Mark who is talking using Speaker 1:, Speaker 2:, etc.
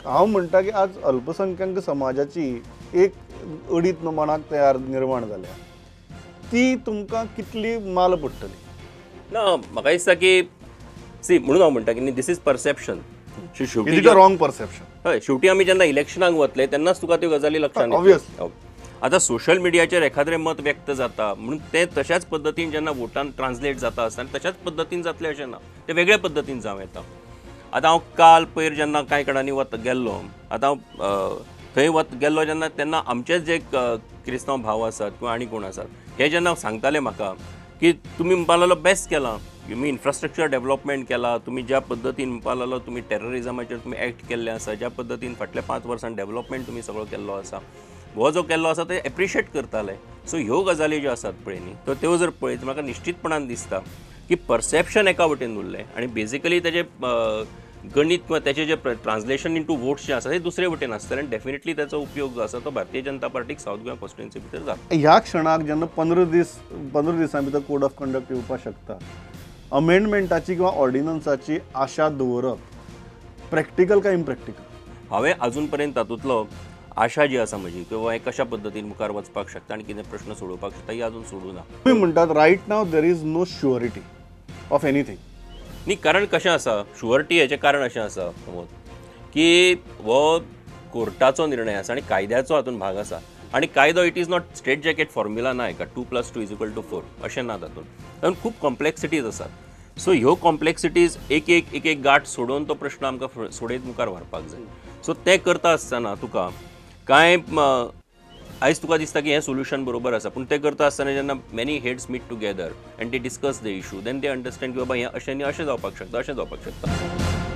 Speaker 1: हांव म्हणटा की आज अल्पसंख्याक समाजाची एक अडीत मनाक तयार निर्माण जाल्या ती तुमकां कितली माल पडटली?
Speaker 2: ना म्हाका दिसता की सी म्हणून हांव म्हणटा की दिस इज परसेप्शन शेवटी
Speaker 1: it is a wrong perception.
Speaker 2: हय शेवटी आमी जेन्ना इलेक्शनाक वतले तेन्नाच तुका त्यो गजाली लक्षांत
Speaker 1: Obviously.
Speaker 2: येतल्यो. आतां सोशल मिडियाचेर एखाद्रें मत व्यक्त जाता म्हणून ते तशाच पद्दतीन जेन्ना वोटान ट्रान्सलेट जाता आसतना तशाच पद्दतीन जातलें अशें ना, ते वेगळ्या पद्दतीन जावं येता. आतां हांव काल पयर जेन्ना कांय कडांनी गेल्लो, आतां हांव थंय गेल्लो जेन्ना तेन्ना आमचेच जे क्रिस्तांव भाव आसात किंवा आनी कोण आसात हे जेन्ना सांगताले म्हाका की तुमी म्हणपा लागलो बेस्ट केलां, तुमी इन्फ्रास्ट्रक्चर डेव्हलपमेंट केला, तुमी ज्या पद्दतीन म्हणपा लागलो तुमी टेररिजमाचेर तुमी एक्ट केल्ले आसा, ज्या पद्दतीन फाटल्या 5 वर्सांत डेव्हलपमेंट तुमी सगळो केल्लो आसा, हो जो केल्लो आसा ते एप्रिशिएट करताले. सो ह्यो गजाली ज्यो आसात पळय न्ही तर त्यो जर पळयत म्हाका निश्चितपणान दिसता की परसेप्शन एका वटेन उरलें आनी बेजिकली तेजे गणित किंवा त्याचे जे ट्रान्सलेशन इंटू वोट्स जे आसा ते दुसरे वटेन आसतले आनी डेफिनेटली त्याचो उपयोग जो आसा तो भारतीय जनता पार्टीक साऊथ गोवा कॉन्स्टिट्युएन्सी भितर जाता.
Speaker 1: ह्या क्षणाक जेन्ना 15 दिसां भितर कोड ऑफ कंडक्ट येवपाक शकता, अमेंडमेंटाची किंवा ऑर्डिनन्साची आशा दवरप प्रॅक्टिकल काय इम्प्रॅक्टिकल?
Speaker 2: हांवें अजून पर्यंत तातूंतलो आशा जी आसा म्हजी किंवा कशा पद्दतीन मुखार वचपाक शकता आनी कितें प्रश्न सोडोवपाक शकता ही अजून सोडूं ना.
Speaker 1: तुम्ही म्हणटात right now there is no surety of anything.
Speaker 2: न्ही कारण कशें आसा शुअरिटी हेचें कारण अशें आसा प्रमोद की हो कोर्टाचो निर्णय आसा आनी कायद्याचो हातूंत भाग आसा आनी कायदो it is not straight jacket formula ना हेका 2+2=4 अशें ना तातूंत खूब कॉम्प्लेक्सिटीज आसात. सो ह्यो कॉम्प्लेक्सिटीज एक गाठ सोडून तो प्रश्न आमकां सोडयत मुखार व्हरपाक जाय. सो तें करता आसतना तुका कांय आयज तुका दिसता की हें सोल्युशन बरोबर आसा पूण तें करता आसतना जेन्ना many heads meet together and they discuss the issue then they understand की बाबा हें अशें न्ही अशें जावपाक शकता अशें जावपाक शकता.